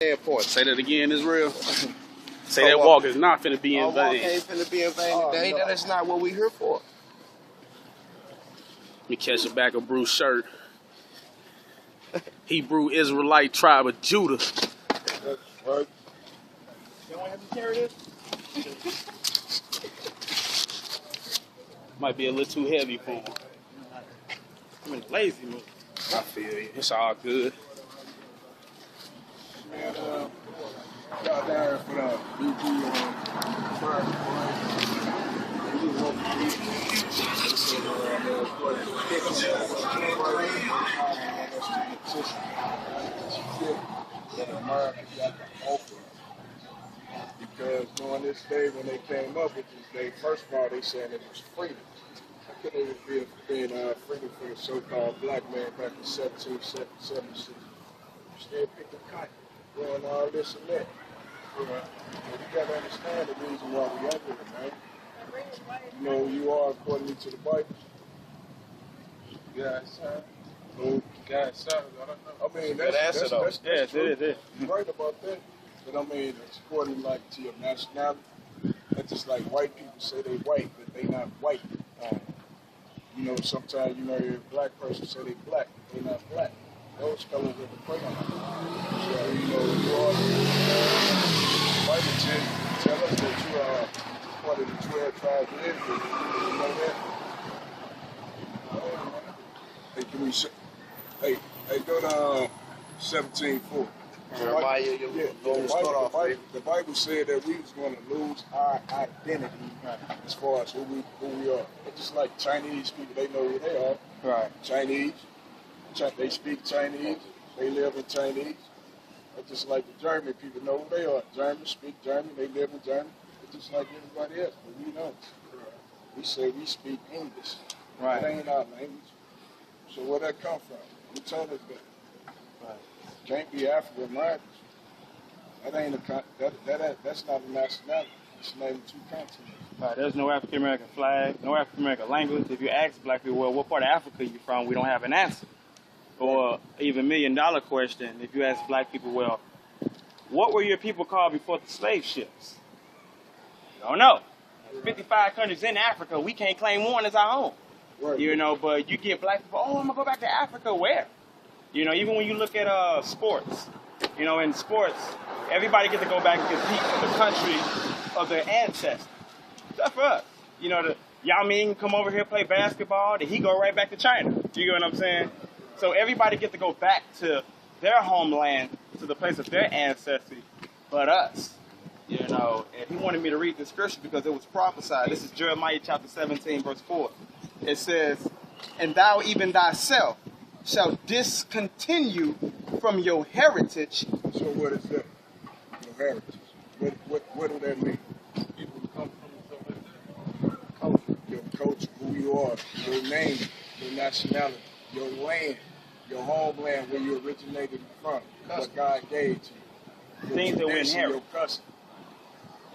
Airport. Say that again, Israel. Say Our that walk- walk is not finna be Our in walk vain. ain't finna be in vain today. no. That is not what we here for. Let me catch a back of Bruce's shirt. Hebrew Israelite tribe of Judah. That's right. You want to have to carry this? Might be a little too heavy for him. I'm in a lazy mood. I feel you. It's all good. And got down here for the BG fire. Because during this day when they came up with this day, first of all they said it was freedom. How could they be freedom for the so-called black man back in 1776? Still picking cotton, doing all this and that. You got to understand the reason why we are here, man. You know, you are according to the Bible. Yeah, sir. No, Yeah, sir. I don't know. I mean, Good answer, though. that's true. it is. You're right about that. But I mean, it's according like to your nationality. That's just like white people say they white, but they not white. You know, sometimes, you know, your black person say they black, but they not black. Those colors are the pronoun. So, you know, you are Bible tell us that you are part of the 12 tribes of Israel. You know that? Hey, can we hey, go to 17:4. Jeremiah, The Bible said that we was going to lose our identity as far as who we are. It's just like Chinese people, they know who they are. Right. Chinese, they speak Chinese, they live in Chinese. It's just like the German people know who they are. Germans speak German, they live in Germany. It's just like everybody else, but we know. We say we speak English. Right. That ain't our language. So where that come from? Who told us that? Right. Can't be African Americans. That ain't that's not a nationality. It's the name of two continents. Right, there's no African American flag, no African American language. If you ask black people, well, what part of Africa are you from? We don't have an answer. Or even $1 million question, if you ask black people, well, what were your people called before the slave ships? You don't know. 55 countries in Africa, we can't claim one as our own. Right. You know, but you get black people, oh, I'm gonna go back to Africa, where? You know, even when you look at sports, you know, in sports, everybody gets to go back and compete for the country of their ancestors. That's for us. You know, the Yao Ming come over here, play basketball, then he go right back to China. You get what I'm saying? So everybody gets to go back to their homeland, to the place of their ancestry, but us. You know, and he wanted me to read the scripture because it was prophesied. This is Jeremiah chapter 17, verse 4. It says, and thou even thyself shall discontinue from your heritage. So what is that? Your heritage. What do that mean? People who come from the Culture. Your culture, who you are, your name, your nationality, your land, your homeland, where you originated from, what God gave to you. Your Things that we tradition, inherit. your custom.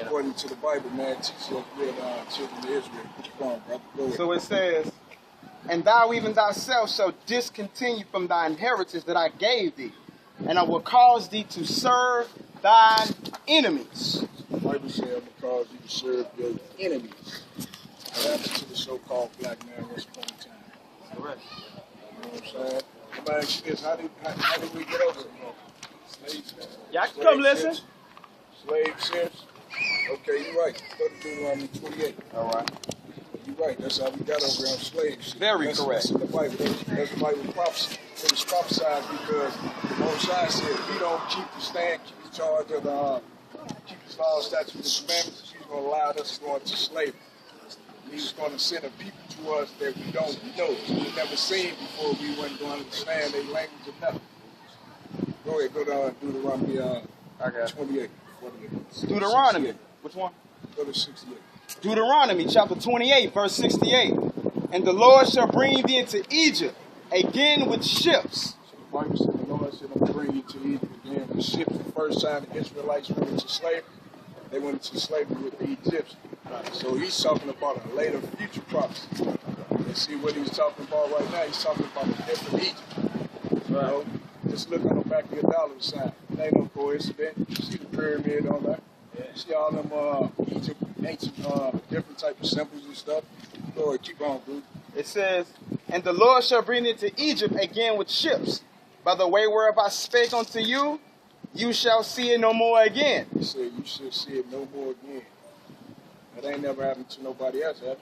According to the Bible, man, teach your children of Israel. Come on, brother. Go ahead. So it says, and thou even thyself shall discontinue from thy inheritance that I gave thee, and I will cause thee to serve thine enemies. The Bible says, I'm going to cause you to serve your enemies. What happened to the so-called black man once upon a time? Correct. You know what I'm saying? Let me ask you this, how did we get over it? Slaves. Y'all can come listen. Slave ships. Okay, you're right. Go to Deuteronomy 28. All right. You're right. That's how we got over on slave ships. Very That's correct. That's in the Bible. That's the Bible prophecy. It was prophesied because the Most High said, if you don't keep the stand, keep the charge of the, keep the law, statutes, and commandments, He's going to allow us to go into slavery. He's going to send a people to us that we don't know, we've never seen before. We weren't going to understand their language or nothing. Go ahead, go to Deuteronomy 28. 48. Deuteronomy. Which one? Go to 68. Deuteronomy chapter 28, verse 68. And the Lord shall bring thee into Egypt again with ships. So the Bible said the Lord said, I'm going to bring you to Egypt again with ships. The first time the Israelites went into slavery, they went into slavery with the Egyptians. So he's talking about a later future prophecy. And see what he's talking about right now, he's talking about a different Egypt. You know? Just look on the back of your dollar sign. It ain't no coincidence. You see the pyramid on that. You see all them Egypt, ancient, different type of symbols and stuff. Go ahead, keep on, dude. It says, and the Lord shall bring into Egypt again with ships. By the way whereof I spake unto you, you shall see it no more again. He said you should see it no more again. That ain't never happened to nobody else, have it?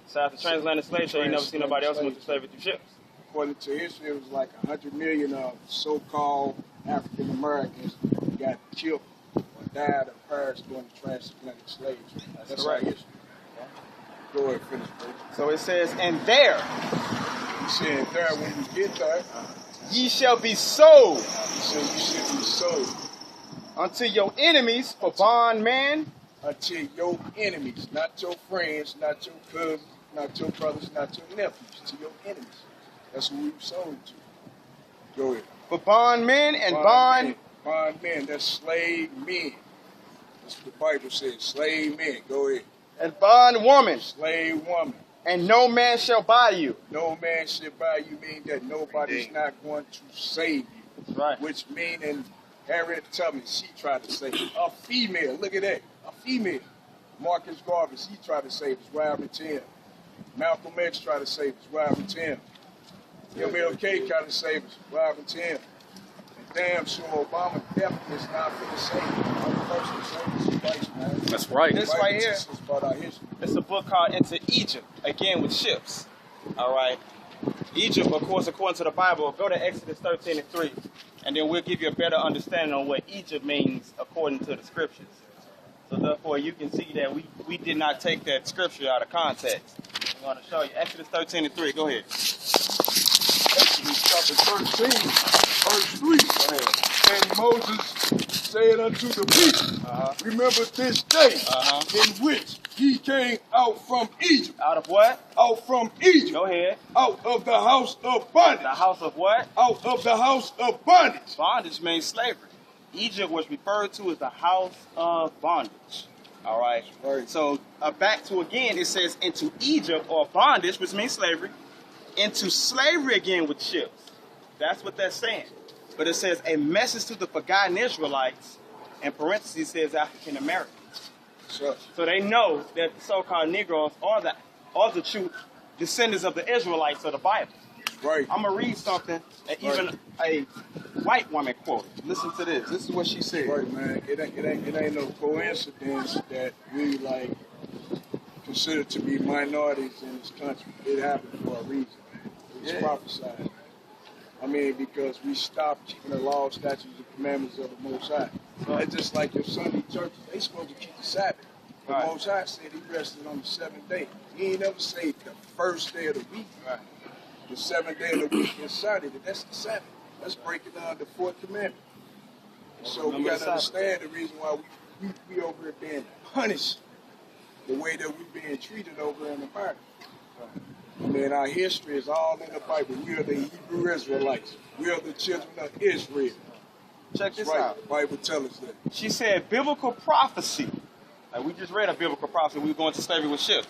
So after transatlantic slave trade, you never see nobody else went to slavery through ships. According to history, it was like 100 million of so-called African Americans got killed or died of Paris during the transatlantic slave trade. That's correct. our history. Go ahead, finish, bro. So it says, and there He said there when you get there, ye shall be sold he said you should be sold unto your enemies for bondmen until your enemies, not your friends, not your cousins, not your brothers, not your nephews, to your enemies. That's who we were sold to. Go ahead. for bondmen and Bondmen, that's slave men. That's what the Bible says, slave men. Go ahead. and bondwoman, Slave woman. and no man shall buy you. No man should buy you, mean that nobody's not going to save you. That's right. Which meaning Harriet Tubman, she tried to save you. A female, look at that. A female. Marcus Garvey, he tried to save us. Robert Tim. Malcolm X tried to save us. Robert Tim. MLK tried to save us. Robert Tim. And damn sure Obama definitely is not for the same. I'm the person who saved us twice, man. That's right. This Bible right here. teaches us about our history. It's a book called Into Egypt, again with ships. All right. Egypt, of course, according to the Bible, go to Exodus 13:3, and then we'll give you a better understanding on what Egypt means according to the scriptures. So therefore, you can see that we did not take that scripture out of context. I'm going to show you Exodus 13:3. Go ahead. Exodus chapter 13, verse 3. And Moses said unto the people, remember this day in which he came out from Egypt. Out of what? Out from Egypt. Go ahead. Out of the house of bondage. The house of what? Out of the house of bondage. Bondage means slavery. Egypt was referred to as the house of bondage. All right. Right. So back to again, it says into Egypt or bondage, which means slavery, into slavery again with ships. That's what that's saying. But it says a message to the forgotten Israelites, in parentheses says African Americans. So, So they know that the so-called Negroes are the true descendants of the Israelites of the Bible. right. I'm gonna read something that even a white woman quoted. Listen to this. This is what she said. Right, man. It ain't no coincidence that we like consider to be minorities in this country. It happened for a reason, man. It's prophesied. I mean, because we stopped keeping the law, statutes, and commandments of the Most High. It's just like your Sunday churches, they supposed to keep the Sabbath. The Right. Most High said he rested on the seventh day. He ain't never said the first day of the week. Right. The seventh day of the week is Saturday. That's the Sabbath. Let's break it down, the fourth commandment. So we Remember got the to Sabbath. understand the reason why we over here being punished the way that we're being treated over in America. I mean, our history is all in the Bible. We are the Hebrew Israelites. We are the children of Israel. Check this Right. out. The Bible tells us that. She said biblical prophecy. Like we just read a biblical prophecy. We were going to slavery with ships.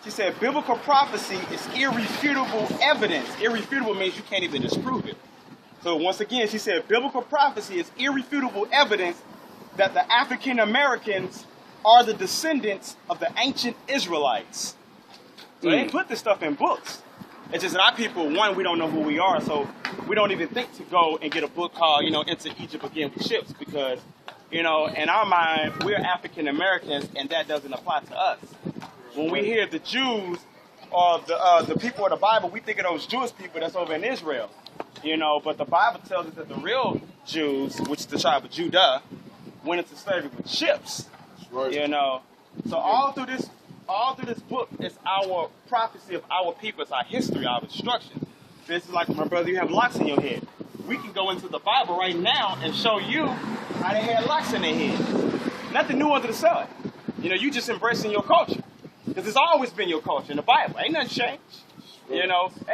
She said biblical prophecy is irrefutable evidence. Irrefutable means you can't even disprove it. So once again, she said biblical prophecy is irrefutable evidence that the African Americans are the descendants of the ancient Israelites. So they put this stuff in books. It's just that our people, one, we don't know who we are, so we don't even think to go and get a book called, Into Egypt Again with Ships, because, in our mind, we're African Americans, and that doesn't apply to us. When we hear the Jews or the people of the Bible, we think of those Jewish people that's over in Israel, But the Bible tells us that the real Jews, which is the tribe of Judah, went into slavery with ships. Right. So all through this book is our prophecy of our people, it's our history, our instructions. This is like, my brother, you have locks in your head. We can go into the Bible right now and show you how they had locks in their head. Nothing new under the sun. You just embracing your culture. Because it's always been your culture in the Bible. Ain't nothing changed. They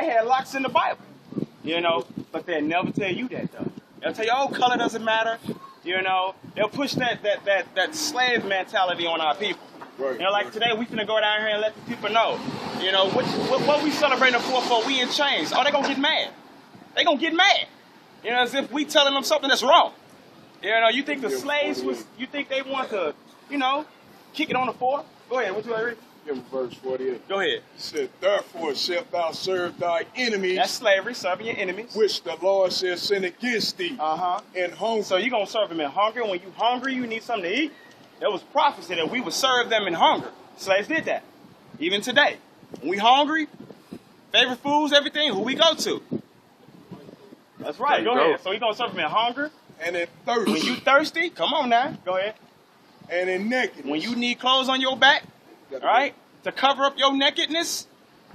had locks in the Bible. But they'll never tell you that though. They'll tell you, oh, color doesn't matter. They'll push that slave mentality on our people. Right. Like today, we finna go down here and let the people know, what we celebrating the 4-4, we in chains. Oh, they gonna get mad. They gonna get mad. As if we telling them something that's wrong. You know, you think the slaves was, you think they want to, you know, kick it on the floor? Go ahead, what you want to read? Give me verse 48. Go ahead. It said, therefore shalt thou serve thy enemies, That's slavery, serving your enemies. which the Lord shall send against thee, Uh-huh. and hunger. So you're going to serve them in hunger. When you hungry, you need something to eat. There was prophecy that we would serve them in hunger. Slaves did that. Even today. When we hungry, favorite foods, everything, who we go to? That's right. There Go you ahead. go. So you're going to serve them in hunger. and in thirst, When you thirsty, come on now. Go ahead. and in nakedness. When you need clothes on your back, all right, to cover up your nakedness,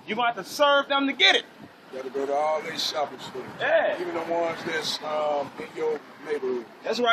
you're going to have to serve them to get it. You gotta go to all these shopping stores. Yeah. Even the ones that's in your neighborhood. That's right.